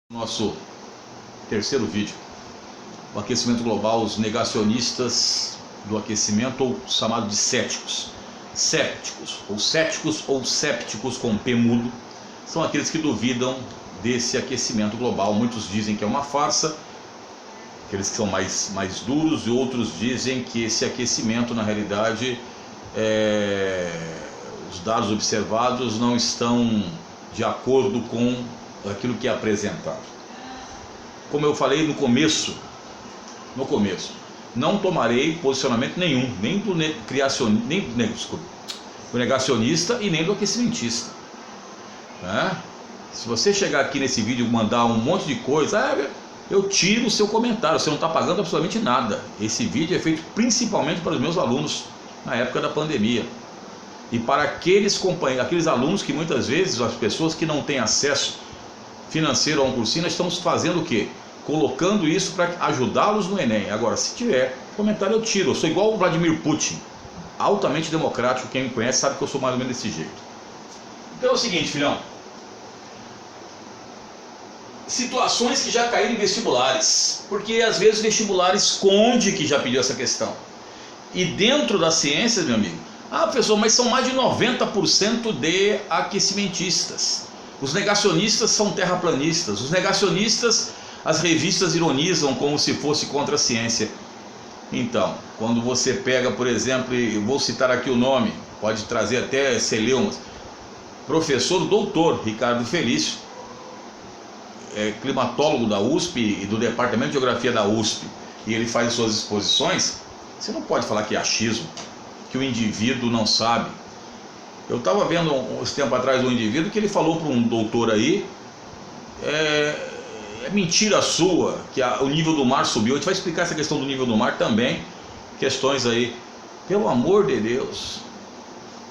Nosso terceiro vídeo, o aquecimento global, os negacionistas do aquecimento, ou chamado de céticos. Céticos ou sépticos com P mudo, são aqueles que duvidam desse aquecimento global. Muitos dizem que é uma farsa, aqueles que são mais duros, e outros dizem que esse aquecimento, na realidade, os dados observados não estão de acordo com aquilo que é apresentado. Como eu falei no começo, não tomarei posicionamento nenhum, nem do negacionista e nem do aquecimentista, né? Se você chegar aqui nesse vídeo e mandar um monte de coisa, eu tiro o seu comentário, você não está pagando absolutamente nada. Esse vídeo é feito principalmente para os meus alunos na época da pandemia, e para aqueles alunos que muitas vezes, as pessoas que não têm acesso financeiro a um cursinho, nós estamos fazendo o quê? Colocando isso para ajudá-los no Enem. Agora, se tiver comentário, eu tiro. Eu sou igual o Vladimir Putin, altamente democrático. Quem me conhece sabe que eu sou mais ou menos desse jeito. Então é o seguinte, filhão, situações que já caíram em vestibulares, porque às vezes o vestibular esconde que já pediu essa questão. E dentro das ciências, meu amigo, professor, mas são mais de 90% de aquecimentistas. Os negacionistas são terraplanistas. Os negacionistas, as revistas ironizam como se fosse contra a ciência. Então, quando você pega, por exemplo, eu vou citar aqui o nome, pode trazer até celeumas, professor doutor Ricardo Felício, climatólogo da USP e do Departamento de Geografia da USP, e ele faz suas exposições, você não pode falar que é achismo, que o indivíduo não sabe. Eu estava vendo uns tempo atrás um indivíduo que ele falou para um doutor aí, é mentira sua, que o nível do mar subiu. A gente vai explicar essa questão do nível do mar também, questões aí. Pelo amor de Deus,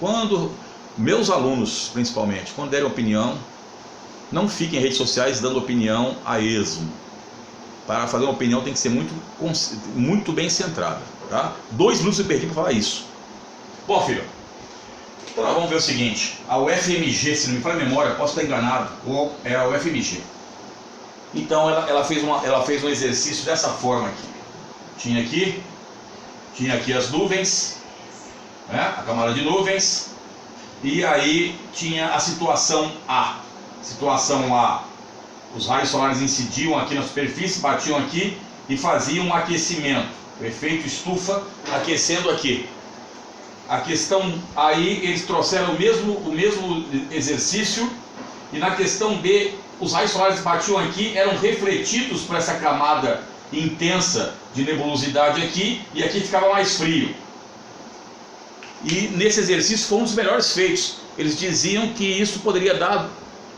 quando meus alunos, principalmente, quando derem opinião, não fiquem em redes sociais dando opinião a esmo. Para fazer uma opinião tem que ser muito bem centrada, tá? 2 minutos eu perdi para falar isso. Bom, filho, então nós vamos ver o seguinte, a UFMG, se não me falha a memória, posso estar enganado, ou era a UFMG. Então ela fez um exercício dessa forma aqui. Tinha aqui as nuvens, né, a camada de nuvens, e aí tinha a situação A. Situação A, os raios solares incidiam aqui na superfície, batiam aqui e faziam um aquecimento, o efeito estufa aquecendo aqui. A questão aí, eles trouxeram o mesmo exercício, e na questão B, os raios solares batiam aqui, eram refletidos para essa camada intensa de nebulosidade aqui, e aqui ficava mais frio. E nesse exercício foi um dos melhores feitos. Eles diziam que isso poderia dar,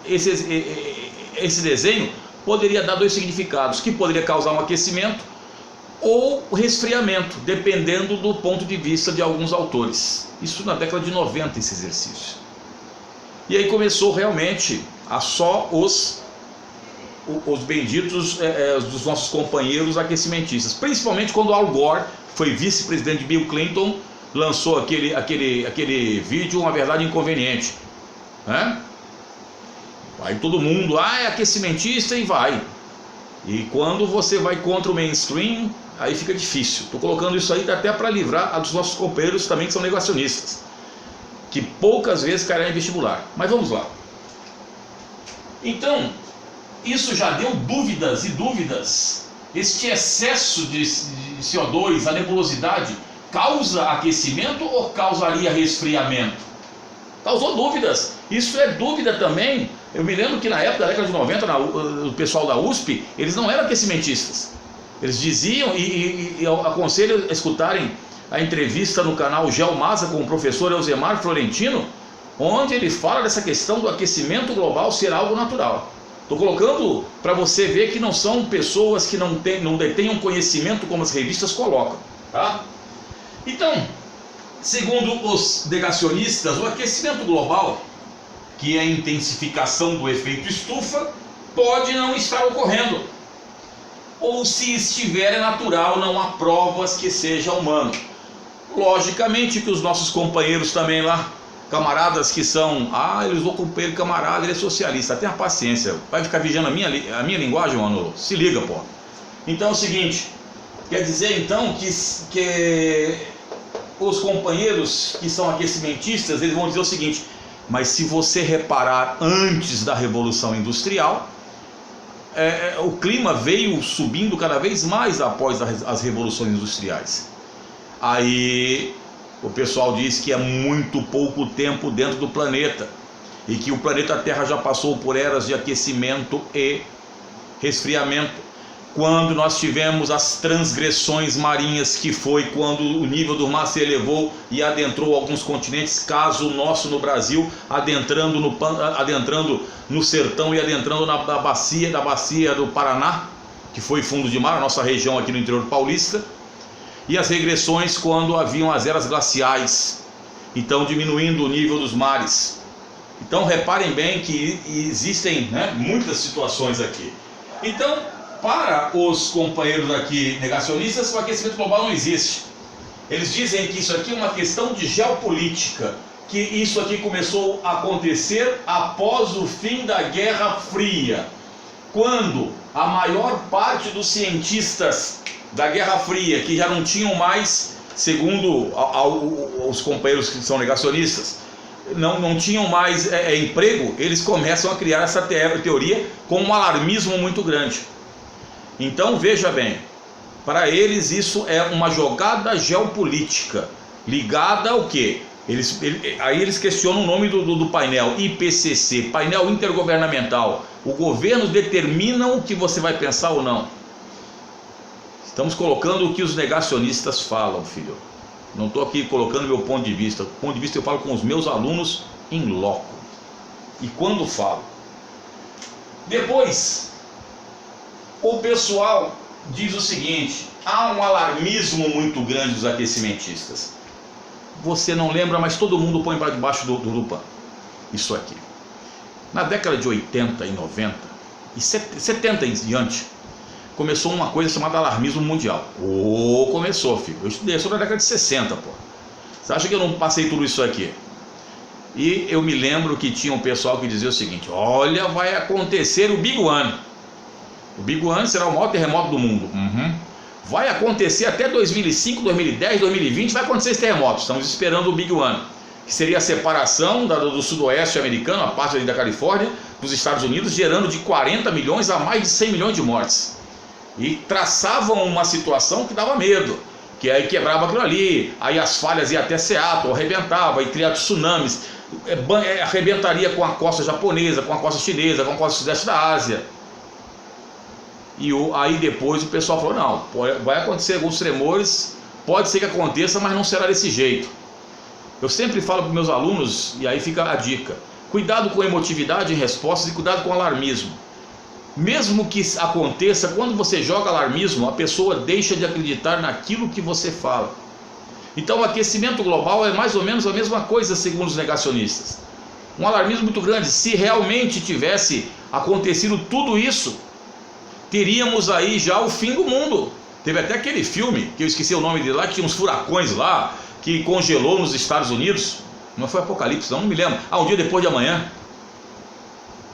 esse desenho poderia dar 2 significados, que poderia causar um aquecimento ou resfriamento, dependendo do ponto de vista de alguns autores. Isso na década de 90, esse exercício. E aí começou realmente a só os benditos dos nossos companheiros aquecimentistas, principalmente quando Al Gore foi vice-presidente de Bill Clinton, lançou aquele vídeo, Uma Verdade Inconveniente, né? Aí todo mundo, é aquecimentista, e vai. E quando você vai contra o mainstream, aí fica difícil. Estou colocando isso aí até para livrar dos nossos companheiros também que são negacionistas, que poucas vezes cairão em vestibular. Mas vamos lá. Então, isso já deu dúvidas e dúvidas. Este excesso de CO2, a nebulosidade, causa aquecimento ou causaria resfriamento? Causou dúvidas. Isso é dúvida também. Eu me lembro que na época da década de 90, o pessoal da USP, eles não eram aquecimentistas. Eles diziam, e eu aconselho a escutarem a entrevista no canal Geomasa com o professor Elzemar Florentino, onde ele fala dessa questão do aquecimento global ser algo natural. Estou colocando para você ver que não são pessoas que não detenham conhecimento como as revistas colocam, tá? Então, segundo os negacionistas, o aquecimento global, que é a intensificação do efeito estufa, pode não estar ocorrendo, ou se estiver é natural, não há provas que seja humano. Logicamente que os nossos companheiros também lá camaradas que são, eles ocupam ele, camarada, ele é socialista. Tenha paciência, vai ficar vigiando a minha linguagem, Manolo? Se liga, pô. Então é o seguinte, quer dizer então que os companheiros que são aquecimentistas, eles vão dizer o seguinte: mas se você reparar, antes da Revolução Industrial, o clima veio subindo cada vez mais após as revoluções industriais. Aí o pessoal diz que é muito pouco tempo dentro do planeta, e que o planeta Terra já passou por eras de aquecimento e resfriamento. Quando nós tivemos as transgressões marinhas, que foi quando o nível do mar se elevou e adentrou alguns continentes, caso nosso no Brasil, adentrando no sertão e adentrando na bacia do Paraná, que foi fundo de mar, a nossa região aqui no interior paulista, e as regressões quando haviam as eras glaciais, então diminuindo o nível dos mares. Então reparem bem que existem, muitas situações aqui. Então, para os companheiros aqui negacionistas, o aquecimento global não existe. Eles dizem que isso aqui é uma questão de geopolítica, que isso aqui começou a acontecer após o fim da Guerra Fria, quando a maior parte dos cientistas da Guerra Fria, que já não tinham mais, segundo os companheiros que são negacionistas, não tinham mais emprego, eles começam a criar essa teoria com um alarmismo muito grande. Então veja bem, para eles isso é uma jogada geopolítica, ligada ao quê? Aí eles questionam o nome do painel, IPCC, painel intergovernamental. O governo determina o que você vai pensar ou não. Estamos colocando o que os negacionistas falam, filho. Não estou aqui colocando meu ponto de vista. O ponto de vista eu falo com os meus alunos em loco. E quando falo. Depois, o pessoal diz o seguinte: há um alarmismo muito grande dos aquecimentistas. Você não lembra, mas todo mundo põe para debaixo do pano isso aqui. Na década de 80 e 90 e 70 em diante, começou uma coisa chamada alarmismo mundial. Começou, filho. Eu estudei sobre a década de 60, pô. Você acha que eu não passei tudo isso aqui? E eu me lembro que tinha um pessoal que dizia o seguinte: olha, vai acontecer o Big One. O Big One será o maior terremoto do mundo. Vai acontecer até 2005, 2010, 2020, vai acontecer esse terremoto. Estamos esperando o Big One, que seria a separação do sudoeste americano, a parte ali da Califórnia, dos Estados Unidos, gerando de 40 milhões a mais de 100 milhões de mortes. E traçavam uma situação que dava medo, que aí quebrava aquilo ali, aí as falhas iam até Seattle, arrebentava, e criava tsunamis, arrebentaria com a costa japonesa, com a costa chinesa, com a costa sudeste da Ásia. E aí depois o pessoal falou: não, vai acontecer alguns tremores, pode ser que aconteça, mas não será desse jeito. Eu sempre falo para os meus alunos, e aí fica a dica: cuidado com a emotividade em respostas e cuidado com o alarmismo. Mesmo que aconteça, quando você joga alarmismo, a pessoa deixa de acreditar naquilo que você fala. Então o aquecimento global é mais ou menos a mesma coisa, segundo os negacionistas. Um alarmismo muito grande. Se realmente tivesse acontecido tudo isso, teríamos aí já o fim do mundo. Teve até aquele filme, que eu esqueci o nome dele lá, que tinha uns furacões lá, que congelou nos Estados Unidos. Não foi Apocalipse, não me lembro. Um dia depois de amanhã.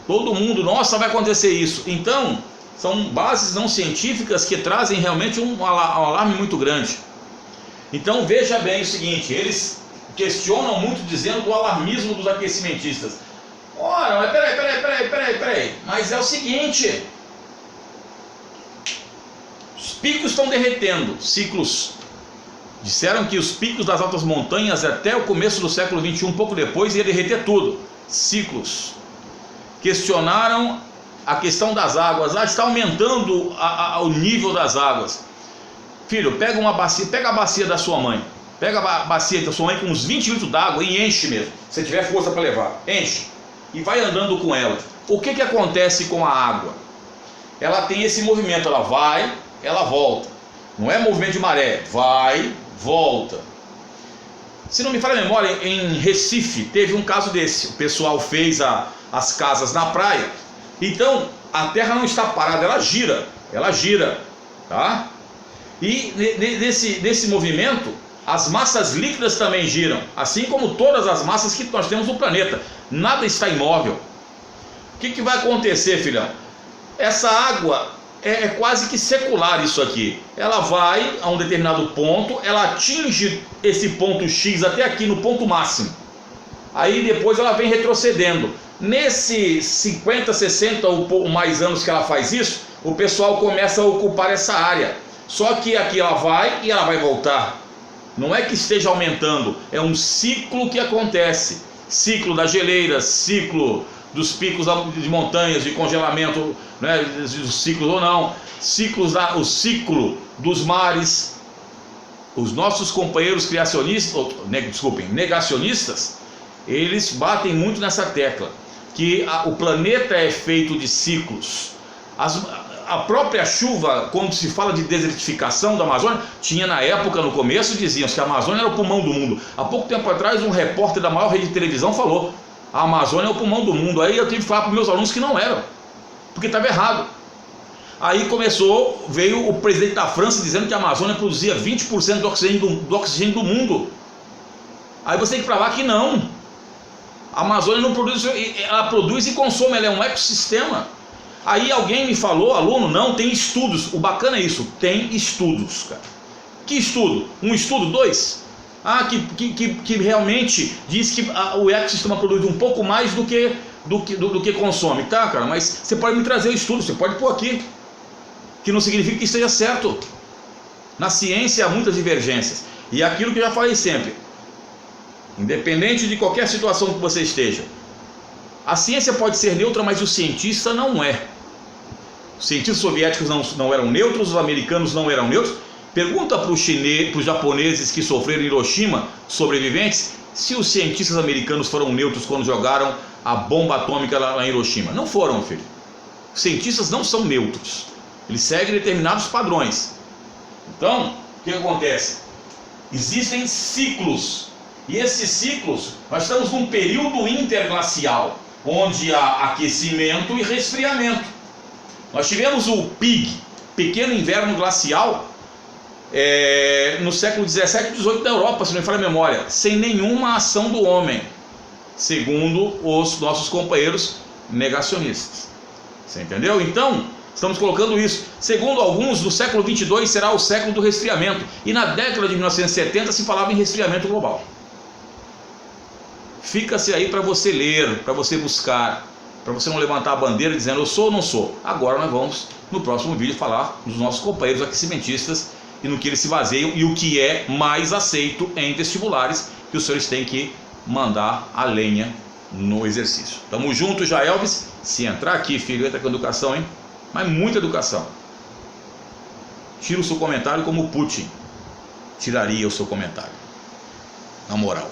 Todo mundo, nossa, vai acontecer isso. Então, são bases não científicas que trazem realmente um alarme muito grande. Então veja bem o seguinte: eles questionam muito dizendo do alarmismo dos aquecimentistas. Ora, mas peraí. Mas é o seguinte: os picos estão derretendo, ciclos. Disseram que os picos das altas montanhas até o começo do século XXI, um pouco depois, ia derreter tudo. Ciclos. Questionaram a questão das águas. Está aumentando o nível das águas. Filho, pega uma bacia, pega a bacia da sua mãe. Pega a bacia da sua mãe com uns 20 litros d'água e enche mesmo. Se tiver força para levar, enche. E vai andando com ela. O que acontece com a água? Ela tem esse movimento, ela vai, ela volta. Não é movimento de maré, vai, volta. Se não me falha a memória, em Recife teve um caso desse. O pessoal fez as casas na praia. Então a terra não está parada, ela gira, tá? E nesse movimento As massas líquidas também giram, assim como todas as massas que nós temos no planeta. Nada está imóvel. O que vai acontecer, filhão? Essa água é quase que secular isso aqui. Ela vai a um determinado ponto, ela atinge esse ponto X até aqui no ponto máximo. Aí depois ela vem retrocedendo. Nesses 50, 60 ou mais anos que ela faz isso, o pessoal começa a ocupar essa área. Só que aqui ela vai e ela vai voltar. Não é que esteja aumentando, é um ciclo que acontece. Ciclo das geleiras, ciclo dos picos de montanhas, de congelamento, né, dos ciclos ou não, o ciclo dos mares. Os nossos companheiros negacionistas, eles batem muito nessa tecla, que o planeta é feito de ciclos. A própria chuva, quando se fala de desertificação da Amazônia, tinha na época, no começo, diziam que a Amazônia era o pulmão do mundo. Há pouco tempo atrás, um repórter da maior rede de televisão falou: a Amazônia é o pulmão do mundo. Aí eu tive que falar para os meus alunos que não eram, porque estava errado. Aí veio o presidente da França dizendo que a Amazônia produzia 20% do oxigênio do mundo. Aí você tem que provar que não. A Amazônia não produz, ela produz e consome, ela é um ecossistema. Aí alguém me falou, aluno, não, tem estudos. O bacana é isso, tem estudos, cara. Que estudo? Um estudo? 2? Que realmente diz que o ecossistema produz um pouco mais do que consome. Tá, cara, mas você pode me trazer o estudo, você pode pôr aqui. Que não significa que esteja certo. Na ciência há muitas divergências. E é aquilo que eu já falei sempre. Independente de qualquer situação que você esteja, a ciência pode ser neutra, mas o cientista não é. Os cientistas soviéticos não eram neutros, os americanos não eram neutros. Pergunta para os japoneses que sofreram em Hiroshima, sobreviventes, se os cientistas americanos foram neutros quando jogaram a bomba atômica lá em Hiroshima. Não foram, filho. Os cientistas não são neutros. Eles seguem determinados padrões. Então, o que acontece? Existem ciclos. E esses ciclos, nós estamos num período interglacial, onde há aquecimento e resfriamento. Nós tivemos o PIG, Pequeno Inverno Glacial, no século 17 e 18 da Europa, se não me falha a memória, sem nenhuma ação do homem, segundo os nossos companheiros negacionistas. Você entendeu? Então, estamos colocando isso. Segundo alguns, no século 22 será o século do resfriamento. E na década de 1970 se falava em resfriamento global. Fica-se aí para você ler, para você buscar, para você não levantar a bandeira dizendo eu sou ou não sou. Agora nós vamos, no próximo vídeo, falar dos nossos companheiros aquecimentistas e no que eles se baseiam e o que é mais aceito em vestibulares, que os senhores têm que mandar a lenha no exercício. Tamo junto, já, Elvis. Se entrar aqui, filho, entra com educação, hein? Mas muita educação. Tira o seu comentário como o Putin tiraria o seu comentário. Na moral.